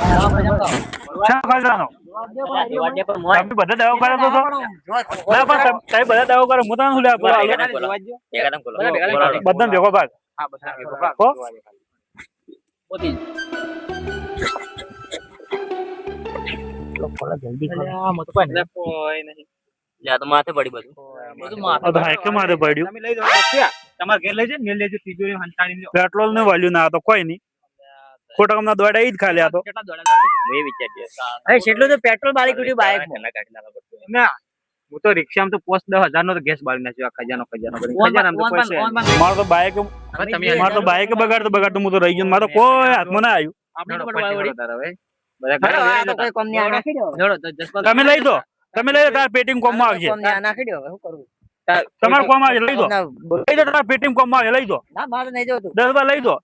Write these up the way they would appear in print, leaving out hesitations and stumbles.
શા ખાવાનો તમે બધા દવા કરો તો ના પણ તમે બધા દવા કરો હું તને શું લે બધા ભેગો ભાગ હો માથે પડી બધું માથે પડ્યું તમે લઈ જાઓ તમારે ઘેર લઈ જાય ને લેજો તિજોરી હંતાડી પેટ્રોલ નું વાલ્યુ ના તો કોઈ નહીં ખોટા કમના દોડા ઈ જ ખાલી આ તો કેટલા દોડા મેં વિચાર્યું અરે કેટલું તો પેટ્રોલ બારી કુટી બાઈક ના હું તો રિક્ષામાં તો પોસ્ટ 10,000 નો તો ગેસ બાળી નાખ્યો ખજાનો મારો તો બાઈક બગાડતો હું તો રહી ગયો મારો કોઈ હાથમાં ના આવ્યું તમે લઈ દો તાર પેટીમ કોમ માં આવશે તમારે કોમ આવશે લઈ દો તાર પેટીમ કોમ માં આવશે લઈ દો 10 લઈ દો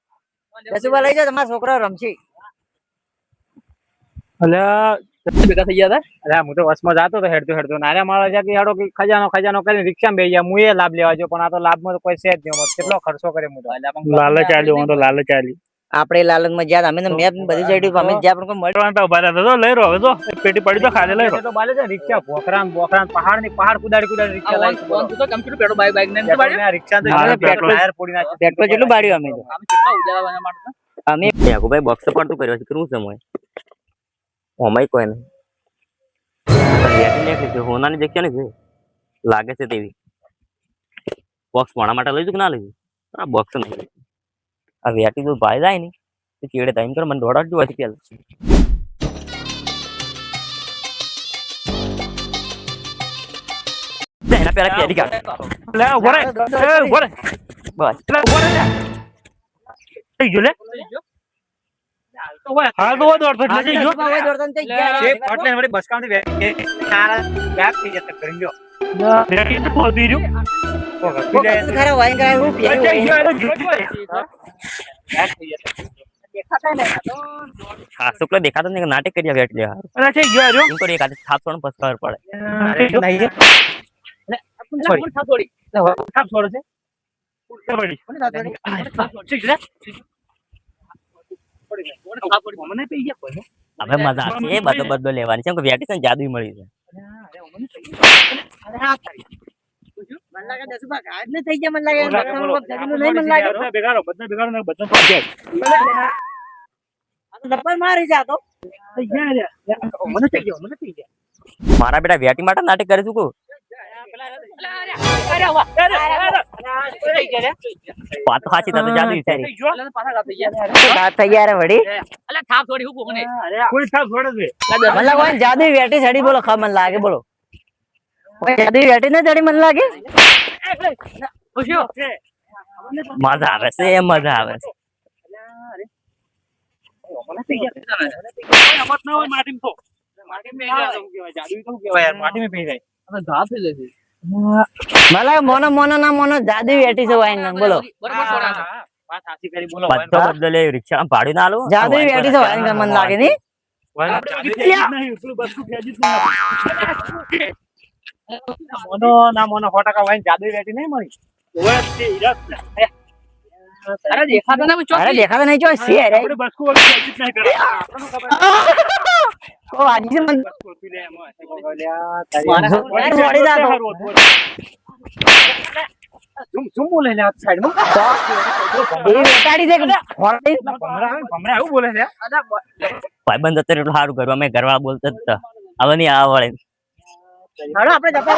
10 લઈ જાઓ તમારા છોકરા રમશે અલ્યા ભેગા થઈ ગયા હતા અરે હું તો બસમાં જાતો તો હેડતો નારે મારા છે કે હેડો ખજાનો કરીને રિક્ષામાં બેસી ગયા હું એ લાભ લેવા જો પણ આ તો લાભમાં તો કોઈ છે જ નહીં કેટલો ખર્ચો કરે હું તો લાલચ આલી આપણે લાલચ માં જ્યાં અમે મેપ બધી સાઈડ અમે જ્યાં પણ મળવાનું તો ઉભા રહેતા તો લઈ રહ્યો હવે તો પેટી પડી તો ખાલી લઈ રહ્યો તો બાલે છે રિક્ષા બોકરાન પહાડ કુદાડી રિક્ષા લાઈ કોણ તો કમ્પ્યુટર પેડો બાઈક ને બાડ્યો રિક્ષા તો પેટ્રોલ ટાયર પોડી નાખ્યો પેટ્રોલ જેટલું બાડ્યું અમે કેટલા ઉજાળવા માટે અમે યાકુભાઈ બોક્સ પણ તું કર્યો છે કેવું સમય ઓમાય કોઈ નહીં હોનાની જગ્યા ને છે લાગે છે તેવી બોક્સ ભણા માટે લઈ કે ના લઈ આ બોક્સ નહીં આ વેટી તો ભાઈ જાય ને તો ચેડે ટાઈમ કર મને દોડાડજો હોય પેલા એના પેલા કેરી કાઢ લે ઉભરે બસ લે ઉભરે લે થઈ ગયો લે હા તો દોડતો થઈ ગયો છે ફાટલે મારી બસ કામ થી બેક થઈ જતો કરી ગયો બેકી તો પહોંચી રહ્યો ખરા વાઈન કરાય હું હા શુક્લ દેખાતો નહીં નાટક કર્યા વેટ લે અરે થઈ ગયો રહ્યો ઇनको એક આદે 700 પસ ખબર પડે નહીં છે છોડી થાપ છોડે છે પડી હવે મજા છે બધો લેવાની છે કે વેટી છે જાદુ મળી છે મારા બેટા વેટી માટે નાટક કરે છું કો વાત સાચી તો જાદુ વિચારી તૈયાર વડી જાદુ વેટી ચડી બોલો ખા મન લાગે બોલો જાદુ વેટી ને ચડી મન લાગે મજા આવે છે મજા આવે છે મોનો જાદુ વેટી છે વાઈન બોલો બધો બદલે રિક્ષા ભાડું ના આલો જાદુ વેટી છે વાઈન મન લાગે ની મોનો ફોટા વાઈન જાદુ વેટી નહીં મળી અરે દેખાતો નહીં જો છે અરે બસકુ વગર નહીં કરે ઓ આજી છે મન ઝુમ બોલે ને આ સાઈડ માં એ વેટાડી દે હોરડી ભમરા આવું બોલે છે ભાઈબંધ અત્યારે એટલું સારું કરવા મેં ઘરવાળા બોલતા જ હવે નહીં આ વળે હાલો આપણે જતા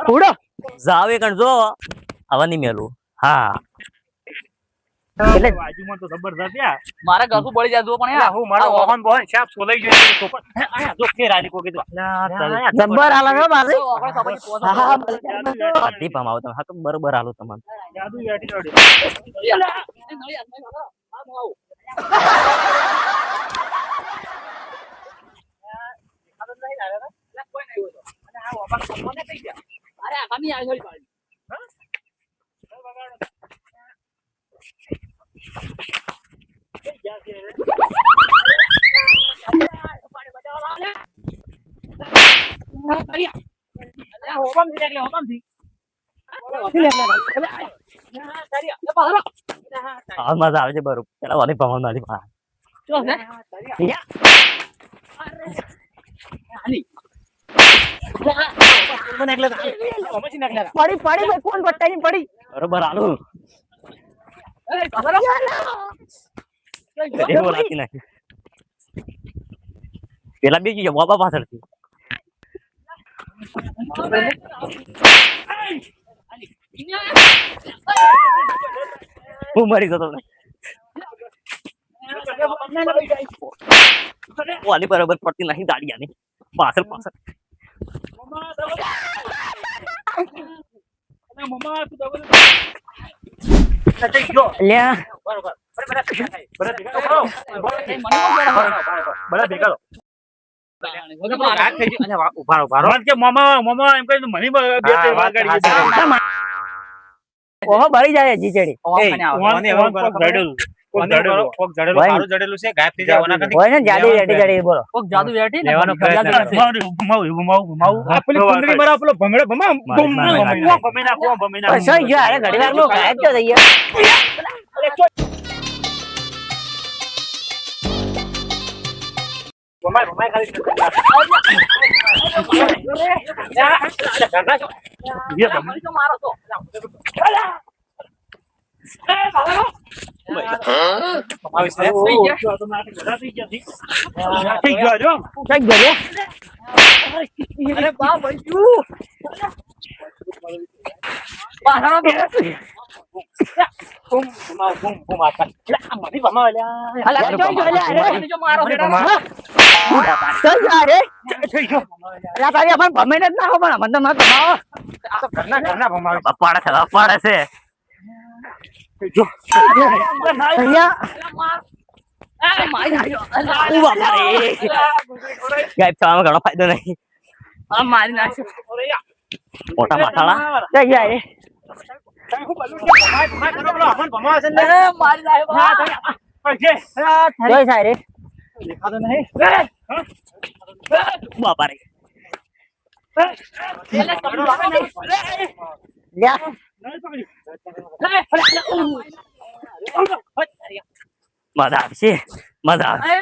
ઉડો જાવે કણ જો હવે નહીં મેલું હા એટલે બાજુમાં તો જબરદસ્ત યાર મારા ઘરનું પડી જાય જો પણ યાર હું મારો વાહન બોહન સાફ સોલાઈ ગયો છે તો પણ આયા જો કે રાજી કો કીધું જબર હાલો હો બાજી હા બધી ભમાવો તમે હા તો બરોબર હાલો તમારે જાદુ વેટી જોડે અરે આમી આ જોડી પાડી આ મજા આવે છે બરોબર પેલા વાલી પવન વાલી પા પડી ભાઈ, કોણ બતાવી પડી? બરોબર આલુ એવું રાખી નાખી પેલા બીજી છે બાબા પાછળથી હું મરી જતો વાલી બરોબર પડતી નહીં દાડિયાની પાછળ પાછળ લ્યા ઓહો બળી જાય જીચડી હોય ને જાડી વેટી જડી બોલો જાદુ વેટી લેવાનો પ્રયત્ન સહી ગયો અરે ઘડી વાર નું ગાયબ તો થઈ ગયો પાડે છે ગાયબ થવામાં ઘણો ફાયદો નહીં મારી નાખ્યો મોટા માથાળા બાપા રે મજા આવશે મજા આવે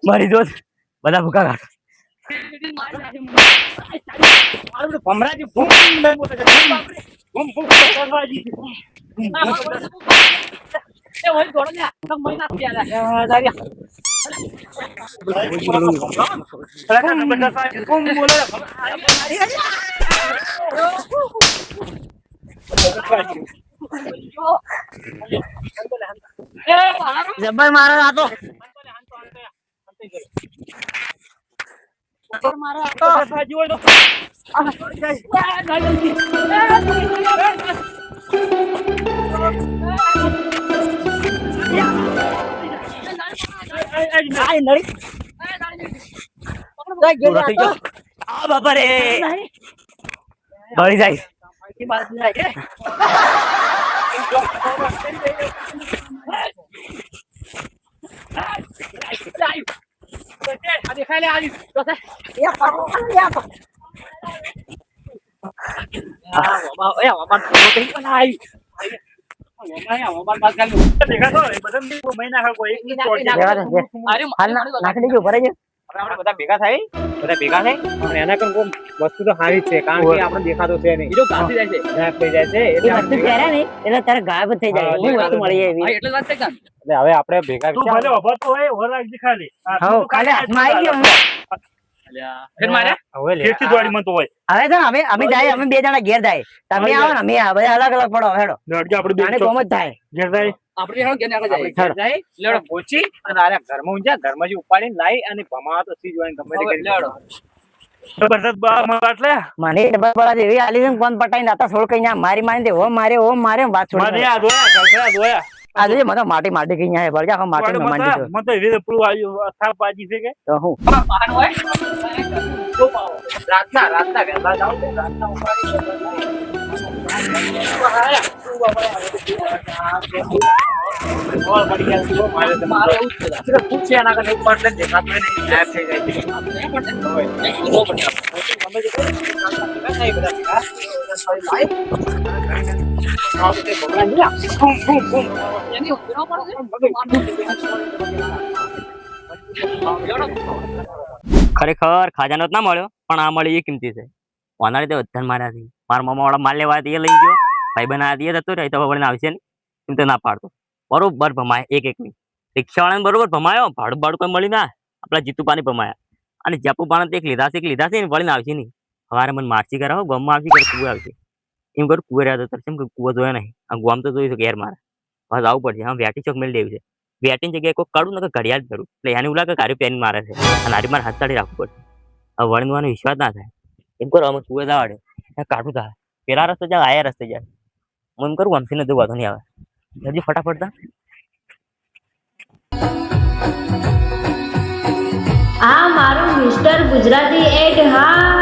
મારી દોસ્ત બધા ભૂકા કાઢ જબર મારો આ તો બાપા રે બળી જાય બધા ભેગા થાય અને એના કરતા વસ્તુ તો સારી છે કારણ કે આપણે દેખાતો છે નહીં ગાયબ થઈ જાય છે એટલે તારે ગાયબ થઈ જાય એવી વસ્તુ મળી જાય એવી. એટલે હવે આપણે ભેગા ખાલી હાથમાં આવી ગયો હવે છે ને અમે જાય અમે બે જણા ઘેર જાય તમે આવો ને અમે આવો બધા અલગ અલગ પડો હેડો આને કોમ જ થાય ઘરમાં ઉપાડીને લાવી અને ભમાવા તો સી જોઈને ગમે તે કરી મને ડબલ પડા એવી આલી છે ને કોણ પટાઈને આતા સોળ કઈ મારી મારી ઓમ મારે વાત છોડી આજે મને માટી કઈ ના ભરજા આખો માટી માં માંડી તો હું રાતના ખરેખર ખજાનો જ ના મળ્યો પણ આ મળી એ કિંમતી છે. ઓના રીતે બધા માર્યા છે. મારા મામા વાળા માલ લેવા એ લઈ ગયો, ભાઈ બના એ જતો રહ્યો તો વળીને આવશે ને એમ તો ના પાડતો. બરોબર ભમાય એક એકની રિક્ષાવાળાને બરોબર ભમાયો, ભાડું ભાડું કોઈ મળી ના આપણા જીતુપાની ભમાયા. અને જપુપાને એક લીધા છે ને વળીને આવશે નહીં. સવારે મને મારસી કરાવો, ગમમાં આવશે કરે કુએ આવશે એમ કરું. કુએ રહ્યા તો કેમ કુવો જોયો નહીં, આ ગોમ તો જોયું છે ઘેર મારે. બસ આવવું પડશે. હા વેટી ચોક મેળ દેવી છે. વેટીની જગ્યાએ કોઈ કાઢું ને ઘડિયાળ જ કરું એટલે એની ઉલા કે ગાડી પેન મારે છે અને હારી મારે હાથ ચાડી રાખવું પડશે. હવે વળવાનો વિશ્વાસ ના થાય એમ કરો. અમે કુએ જવાડે કાઢું થાય પેલા રસ્તે જાય આયા રસ્તે જાય. હું એમ કરું અમથી નથી વાંધો નહીં આવે હજી ફટાફટ તા. આ મારું મિસ્ટર ગુજરાતી એડ. હા